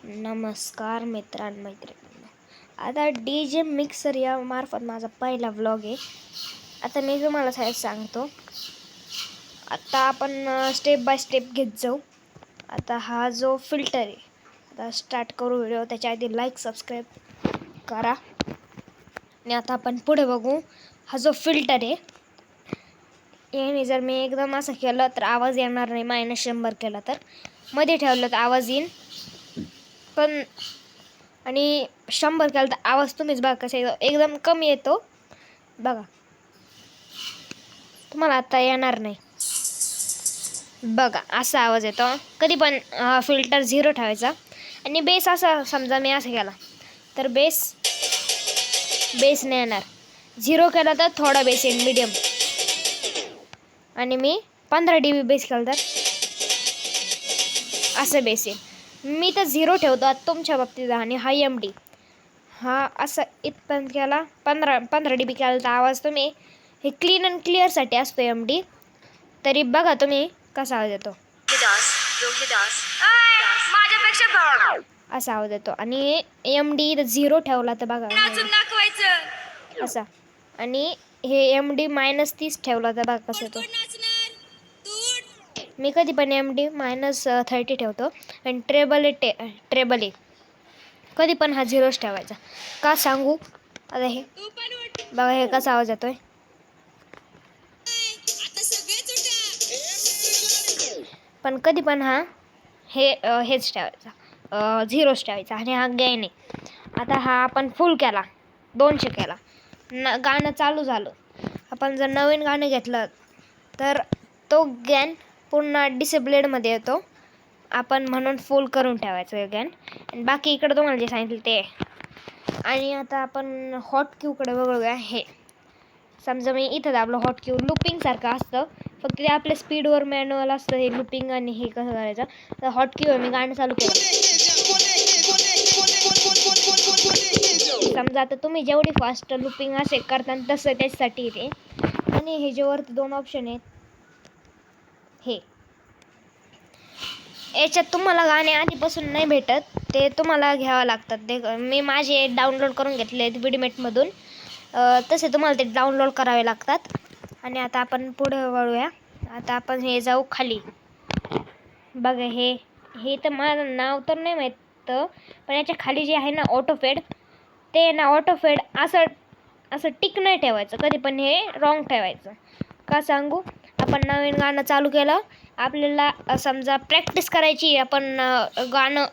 नमस्कार मित्रांनो, आता DJ मिक्सर या मार्फत माझा पहिला व्लॉग आहे. आता मी तुम्हाला सांगतो. आता आपण स्टेप बाय स्टेप घेत जाऊ. आता हा जो फिल्टर आहे, आता स्टार्ट करू व्हिडिओ. त्याच्या आधी लाईक सबस्क्राईब करा. आणि आता आपण पुढे बघू. हा जो फिल्टर आहे याने जर मी एकदम असं केलं तर आवाज येणार नाही. -100 केला तर मध्ये ठेवलं तर आवाज येईल, पण आणि 100 केला तर आवाज तुम्हीच बघा कसा येतो. एकदम कमी येतो बघा, तुम्हाला आता येणार नाही बघा. असा आवाज येतो. कधी पण फिल्टर 0 ठेवायचा. आणि बेस असा समजा मी असं केला तर बेस नाही येणार. 0 केला तर थोडा बेस येईल, मीडियम. आणि मी 15 dB बेस केला तर असं बेस येईल. मी तर 0 ठेवतो तुमच्या बाबतीत. आणि हा MD हा असं इथपर्यंत केला. 15 dB केला तर आवाज तुम्ही हे क्लीन अँड क्लिअरसाठी असतो MD. तरी बघा तुम्ही कसा आवाज येतो. असा आवाज येतो. आणि MD 0 ठेवला तर बघा असा. आणि हे MD -30 ठेवला तर बघा कसं येतो. मी कधी पण MD -30 ठेवतो. आणि ट्रेबल आहे कधी पण हा 0च ठेवायचा. का सांगू? आता हे बघा हे कसा आवाज येतोय. पण कधी पण हा हेच ठेवायचा, 0च ठेवायचा. आणि हा गेन आहे. आता हा आपण फुल केला, 200 केला, गाणं चालू झालं. आपण जर नवीन गाणं घेतलं तर तो गेन पूर्ण डिसेबलेडमध्ये येतो. आपण म्हणून फुल करून ठेवायचं गेन. आणि बाकी इकडं तुम्हाला जे सांगितलं ते. आणि आता आपण हॉट क्यूकडे बघूया. हे समजा मी इथं दाबलं हॉट क्यू, लुपिंग सारखं असतं, फक्त ते आपल्या स्पीडवर मॅन्युअल असतं हे लुपिंग. आणि हे कसं करायचं तर हॉट क्यू आहे. मी गाणं चालू केलं समजा. आता तुम्ही जेवढी फास्ट लुपिंग असे करता तसं त्याच्यासाठी येते. आणि हे जे वरती 2 ऑप्शन आहेत हे, याच्यात तुम्हाला गाणे आधीपासून नाही भेटत, ते तुम्हाला घ्यावं लागतात. ते मी माझे डाउनलोड करून घेतले आहेत विडीमेटमधून. तसे तुम्हाला ते डाउनलोड करावे लागतात. आणि आता आपण पुढे वळूया. आता आपण हे जाऊ खाली बघा. हे तर माझं नाव तर नाही माहीत, पण याच्या खाली जे आहे ना ऑटोफेड, ते ना ऑटोफेड असं टिक नाही ठेवायचं कधी पण. हे रॉंग ठेवायचं. का सांगू? आपण नवीन गाणं चालू केलं, आपल्याला समजा प्रॅक्टिस करायची. आपण गाणं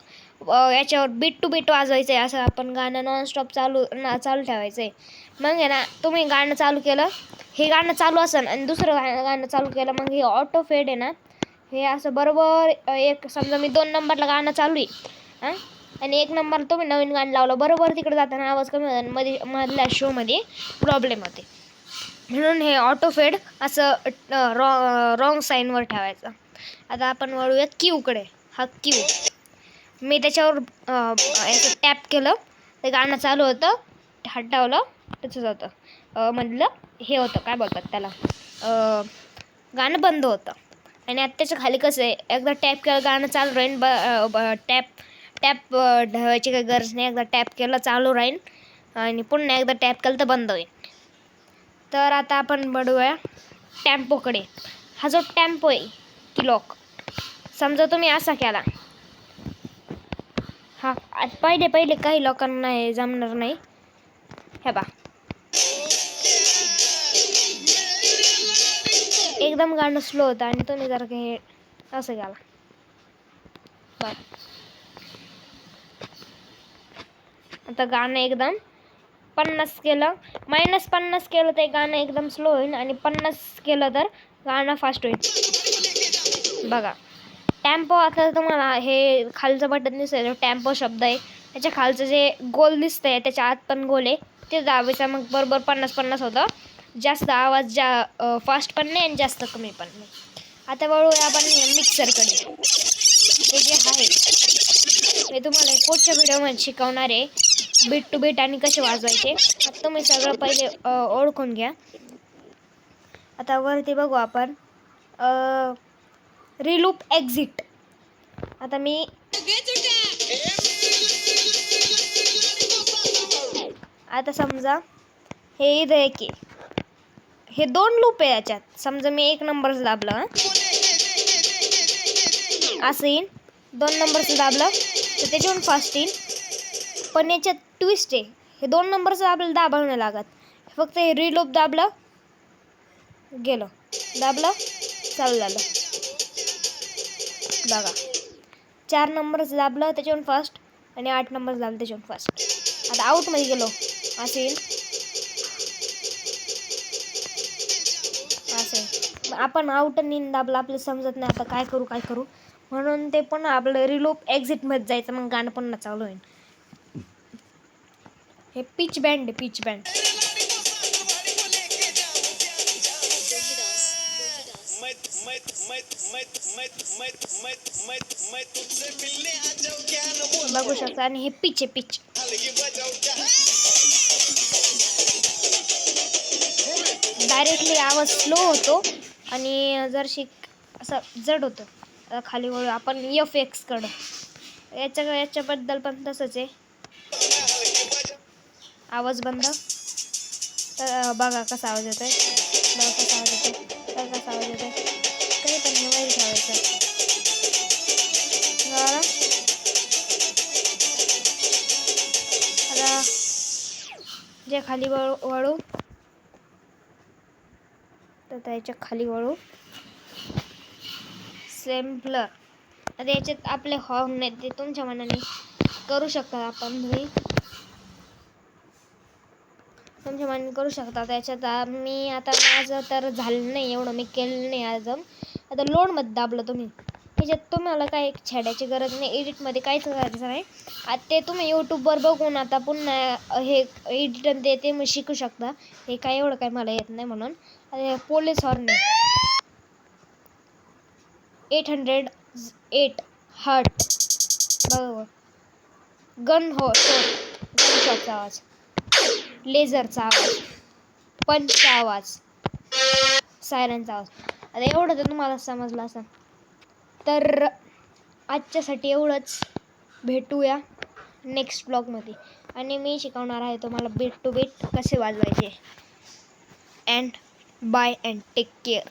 याच्यावर बीट टू बीट वाजवायचं आहे. असं आपण गाणं नॉनस्टॉप चालू ठेवायचं आहे. मग आहे ना, तुम्ही गाणं चालू केलं, हे गाणं चालू असेल आणि दुसरं गाणं चालू केलं, मग हे ऑटोफेड आहे ना, हे असं बरोबर एक समजा मी 2 नंबरला गाणं चालू आहे आणि 1 नंबरला तुम्ही नवीन गाणं लावलं, बरोबर तिकडे जाताना आवाज कमी होता आणि मधल्या शोमध्ये प्रॉब्लेम होते. म्हणून हे ऑटोफेड असं रॉंग साईनवर ठेवायचं. आता आपण वळूया क्यूकडे. हा क्यू मी त्याच्यावर टॅप केलं, ते गाणं चालू होतं. हटवलं तसंच होतं. म्हटलं हे होतं काय बोलतात त्याला, गाणं बंद होतं. आणि आता त्याच्या खाली कसं आहे, एकदा टॅप केलं गाणं चालू राहील. टॅप ठेवायची काही गरज नाही. एकदा टॅप केलं चालू राहील आणि पुन्हा एकदा टॅप केलं तर बंद होईल. तर आता आपण बघूया टेम्पोकडे. हा जो टेम्पो आहे की लॉक, समजा तुम्ही असा केला, हा पहिले काही लोकांना हे जमणार नाही. हे बा एकदम गाणं स्लो होतं आणि तुम्ही जर हे असं केला बरं, आता गाणं एकदम 50 केलं, -50 केलं तर गाणं एकदम स्लो होईल. आणि 50 केलं तर गाणं फास्ट होईल. बघा टेम्पो. आता तुम्हाला हे खालचं बटन दिसतंय, टेम्पो शब्द आहे. त्याच्या खालचं जे गोल दिसतंय त्याच्या आत पण गोल आहे, ते दाबायचं. मग बरोबर 50 होतं. जास्त आवाज फास्ट पण नाही आणि जास्त कमी पण नाही. आता वळूया आपण मिक्सरकडे. हे जे आहे हे तुम्हाला पुढच्या व्हिडिओमध्ये शिकवणार आहे, बीट टू बीट आणि कसे वाजवायचे. आता तुम्ही सगळं पहिले ओळखून घ्या. आता वरती बघू आपण रिलूप एक्झिट. आता मी आता समजा हे इथं एक आहे, हे 2 लूप आहे याच्यात. समजा मी 1 नंबरचं दाबलं, असं येईन. 2 नंबरचं दाबलं तर त्याच्याहून फास्ट येईन. पण याच्यात ट्विस्ट आहे, हे 2 नंबरचं आपल्याला दाबावं नाही लागत. फक्त हे रिलूप दाबलं, गेलं, दाबलं, चालू झालं. बघा 4 नंबरचं दाबलं त्याच्याहून फास्ट आणि 8 नंबरचं दाबलं त्याच्याहून फास्ट. आता आऊटमध्ये गेलो, असं येईल, असं आहे. आपण आऊट आणि इन दाबलं, आपल्याला समजत नाही आता काय करू. म्हणून ते पण आपलं रिलूप एक्झिटमध्ये जायचं, मग गाणं पुन्हा चालू होईल. हे पिच बँड आहे, पिच बँड. बघू शकता. आणि हे पिच आहे, पिच. डायरेक्टली आवाज स्लो होतो आणि जरशी असं जड होतं खाली वळू. आपण FX कडं याच्याबद्दल पण तसंच आहे. आवाज बंद, तर बघा कसा आवाज येतोय, बघा कसा आवाज येतोय, कसा आवाज येतोय. काही पण मोबाईल ठेवायचा. आता जे खाली वळू तर त्याच्या खाली वळू. सॅम्पलर. आता याच्यात आपले हॉर्न आहेत, ते तुमच्या मनाने करू शकता. आपण तुम्ही तुमच्या मनाने करू शकता. त्याच्यात मी आता माझं तर झालं नाही एवढं, मी केलं नाही अजून. आता लोडमध्ये दाबलं तुम्ही, त्याच्यात तुम्हाला काय छेडायची गरज नाही, एडिटमध्ये काहीच करायचं नाही. आता ते तुम्ही यूट्यूबवर बघून आता पुन्हा हे एडिट ते मी शिकू शकता. हे काय एवढं काय मला येत नाही म्हणून. पोलीस हॉर्न 808 हर्ट, बरोबर. गन शॉटचा आवाज, लेझरचा आवाज, पंचचा आवाज, सायरनचा आवाज. आता एवढं तर तुम्हाला समजलं असं. तर आजच्यासाठी एवढंच. भेटूया नेक्स्ट ब्लॉगमध्ये. आणि मी शिकवणार आहे तुम्हाला बीट टू बीट कसे वाजवायचे. And bye and take care.